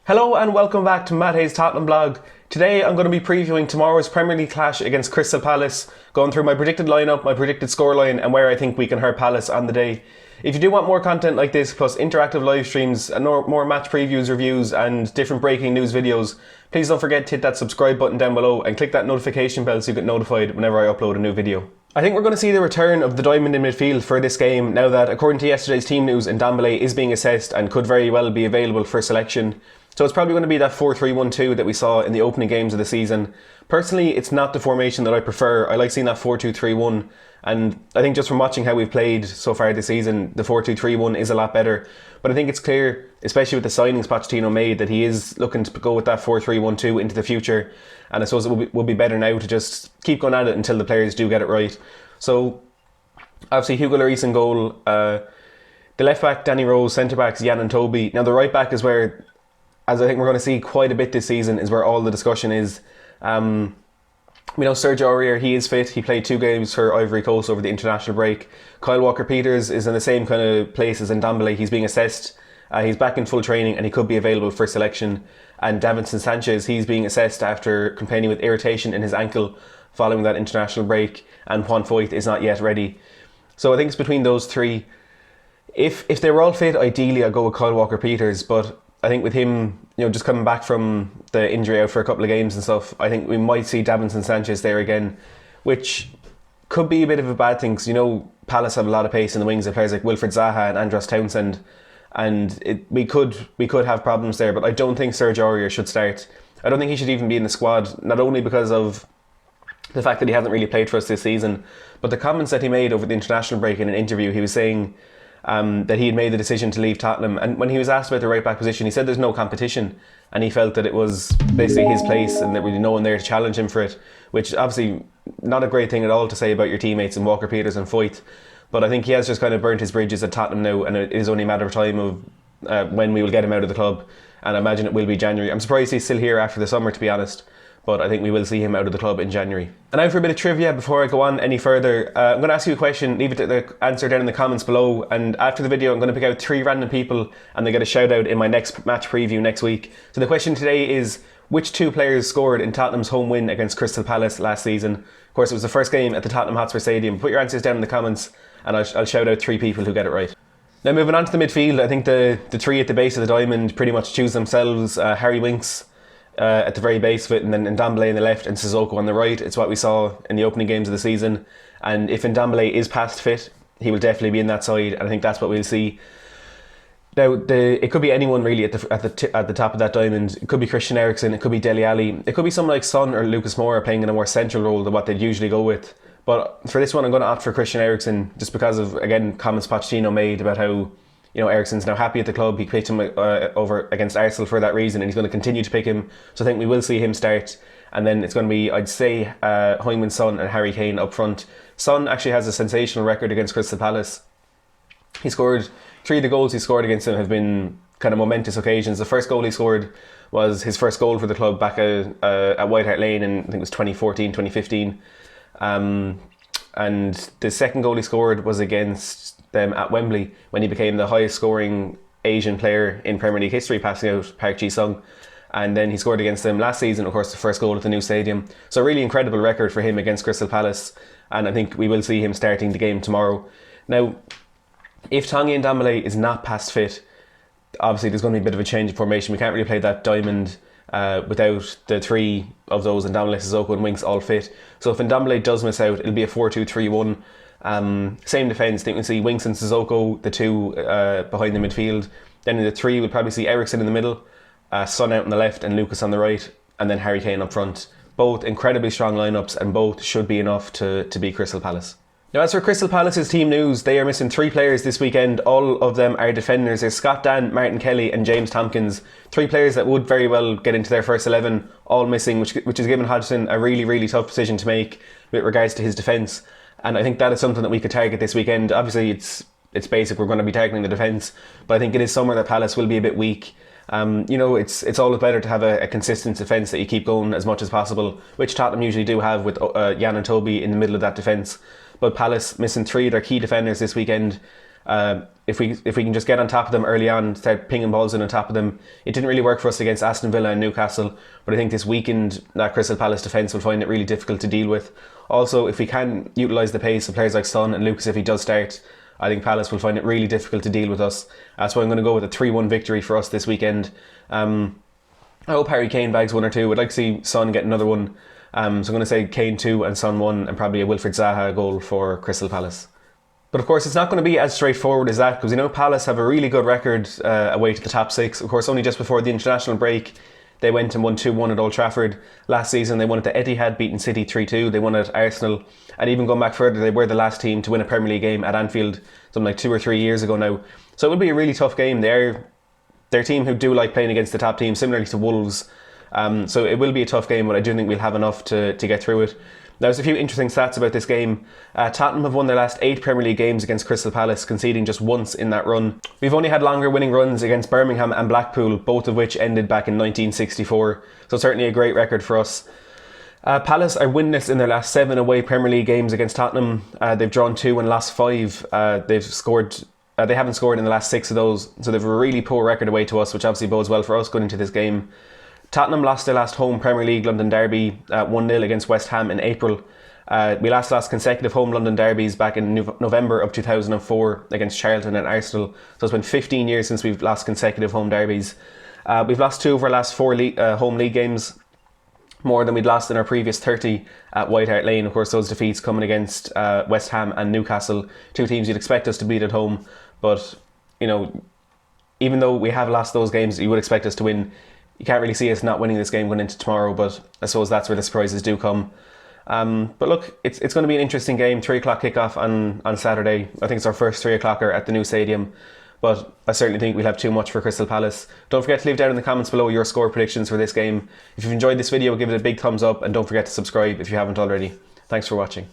Hello and welcome back to Matt Hayes' Tottenham blog. Today I'm going to be previewing tomorrow's Premier League clash against Crystal Palace, going through my predicted lineup, my predicted scoreline and where I think we can hurt Palace on the day. If you do want more content like this, plus interactive live streams and more match previews, reviews and different breaking news videos, please don't forget to hit that subscribe button down below and click that notification bell so you get notified whenever I upload a new video. I think we're going to see the return of the diamond in midfield for this game now that, according to yesterday's team news, Ndombele is being assessed and could very well be available for selection. So it's probably going to be that 4-3-1-2 that we saw in the opening games of the season. Personally, it's not the formation that I prefer. I like seeing that 4-2-3-1, and I think just from watching how we've played so far this season, the 4-2-3-1 is a lot better. But I think it's clear, especially with the signings Pochettino made, that he is looking to go with that 4-3-1-2 into the future. And I suppose it will be better now to just keep going at it until the players do get it right. So, obviously Hugo Lloris in goal. The left back, Danny Rose. Centre backs, Jan and Toby. Now the right back is where, as I think we're going to see quite a bit this season, is where all the discussion is. We know Sergio Aurier, he is fit. He played 2 games for Ivory Coast over the international break. Kyle Walker-Peters is in the same kind of place as Ndombele. He's being assessed. He's back in full training and he could be available for selection. And Davinson Sanchez, he's being assessed after complaining with irritation in his ankle following that international break. And Juan Foyth is not yet ready. So I think it's between those three. If they were all fit, ideally I'd go with Kyle Walker-Peters, but I think with him, just coming back from the injury out for a couple of games and stuff, I think we might see Davinson Sanchez there again, which could be a bit of a bad thing because, Palace have a lot of pace in the wings of players like Wilfred Zaha and Andros Townsend, and we could have problems there, but I don't think Sergio Aurier should start. I don't think he should even be in the squad, not only because of the fact that he hasn't really played for us this season, but the comments that he made over the international break in an interview. He was saying that he had made the decision to leave Tottenham, and when he was asked about the right back position, he said there's no competition, and he felt that it was basically his place and there was no one there to challenge him for it, which obviously not a great thing at all to say about your teammates in Walker-Peters and Foyth. But I think he has just kind of burnt his bridges at Tottenham now, and it is only a matter of time of when we will get him out of the club, and I imagine it will be January. I'm surprised he's still here after the summer, to be honest, but I think we will see him out of the club in January. And now for a bit of trivia before I go on any further. I'm going to ask you a question, leave it to the answer down in the comments below, and after the video I'm going to pick out 3 random people and they get a shout out in my next match preview next week. So the question today is, which 2 players scored in Tottenham's home win against Crystal Palace last season? Of course, it was the first game at the Tottenham Hotspur Stadium. Put your answers down in the comments and I'll shout out 3 people who get it right. Now moving on to the midfield, I think the 3 at the base of the diamond pretty much choose themselves. Harry Winks at the very base of it, and then Ndombele on the left and Sissoko on the right. It's what we saw in the opening games of the season, and if Ndombele is past fit, he will definitely be in that side, and I think that's what we'll see. Now, it could be anyone really at the top of that diamond. It could be Christian Eriksen, it could be Dele Alli, it could be someone like Son or Lucas Moura playing in a more central role than what they'd usually go with. But for this one, I'm going to opt for Christian Eriksen just because of, again, comments Pochettino made about how Eriksen's now happy at the club. He picked him over against Arsenal for that reason, and he's going to continue to pick him. So I think we will see him start. And then it's going to be, I'd say, Heung-min Son and Harry Kane up front. Son actually has a sensational record against Crystal Palace. He scored 3 of the goals he scored against them have been kind of momentous occasions. The first goal he scored was his first goal for the club back at White Hart Lane in, I think it was 2014, 2015. And the second goal he scored was against them at Wembley when he became the highest scoring Asian player in Premier League history, passing out Park Ji-sung. And then he scored against them last season, of course, the first goal at the new stadium. So a really incredible record for him against Crystal Palace, and I think we will see him starting the game tomorrow. Now, if Tanguy Ndombele is not past fit, obviously there's going to be a bit of a change in formation. We can't really play that diamond without the 3 of those, Ndombele, Sissoko and Winks all fit. So if Ndombele does miss out, it'll be a 4-2-3-1. Same defence. I think we'll see Winks and Sissoko, the 2 behind the midfield. Then in the 3 we'll probably see Eriksen in the middle, Son out on the left and Lucas on the right, and then Harry Kane up front. Both incredibly strong lineups, and both should be enough to beat Crystal Palace. Now, as for Crystal Palace's team news, they are missing 3 players this weekend. All of them are defenders. There's Scott Dan, Martin Kelly and James Tompkins. 3 players that would very well get into their first 11, all missing, which has given Hodgson a really, really tough decision to make with regards to his defence. And I think that is something that we could target this weekend. Obviously, it's basic. We're going to be targeting the defence, but I think it is somewhere that Palace will be a bit weak. It's always better to have a consistent defence that you keep going as much as possible, which Tottenham usually do have with Jan and Toby in the middle of that defence. But Palace missing 3 of their key defenders this weekend. If we can just get on top of them early on, start pinging balls in on top of them. It didn't really work for us against Aston Villa and Newcastle, but I think this weekend that Crystal Palace defence will find it really difficult to deal with. Also, if we can utilise the pace of players like Son and Lucas if he does start, I think Palace will find it really difficult to deal with us. That's why I'm going to go with a 3-1 victory for us this weekend. I hope Harry Kane bags 1 or 2. I'd like to see Son get another one. So I'm going to say Kane 2 and Son 1, and probably a Wilfried Zaha goal for Crystal Palace. But of course, it's not going to be as straightforward as that, because Palace have a really good record away to the top 6. Of course, only just before the international break, they went and won 2-1 at Old Trafford. Last season, they won at the Etihad, beating City 3-2. They won at Arsenal. And even going back further, they were the last team to win a Premier League game at Anfield, something like 2 or 3 years ago now. So it will be a really tough game. They're a team who do like playing against the top teams, similarly to Wolves. So it will be a tough game, but I do think we'll have enough to get through it. There's a few interesting stats about this game. Tottenham have won their last 8 Premier League games against Crystal Palace, conceding just once in that run. We've only had longer winning runs against Birmingham and Blackpool, both of which ended back in 1964. So certainly a great record for us. Palace are winless in their last 7 away Premier League games against Tottenham. They've drawn 2 and lost 5. They haven't scored in the last 6 of those, so they've a really poor record away to us, which obviously bodes well for us going into this game. Tottenham lost their last home Premier League London derby 1-0 against West Ham in April. We last lost consecutive home London derbies back in November of 2004 against Charlton and Arsenal. So it's been 15 years since we've lost consecutive home derbies. We've lost 2 of our last 4 home league games, more than we'd lost in our previous 30 at White Hart Lane. Of course, those defeats coming against West Ham and Newcastle, 2 teams you'd expect us to beat at home. But, even though we have lost those games, you would expect us to win. You can't really see us not winning this game going into tomorrow, but I suppose that's where the surprises do come. But look, it's going to be an interesting game. 3 o'clock kickoff on Saturday. I think it's our first 3 o'clocker at the new stadium. But I certainly think we'll have too much for Crystal Palace. Don't forget to leave down in the comments below your score predictions for this game. If you've enjoyed this video, give it a big thumbs up, and don't forget to subscribe if you haven't already. Thanks for watching.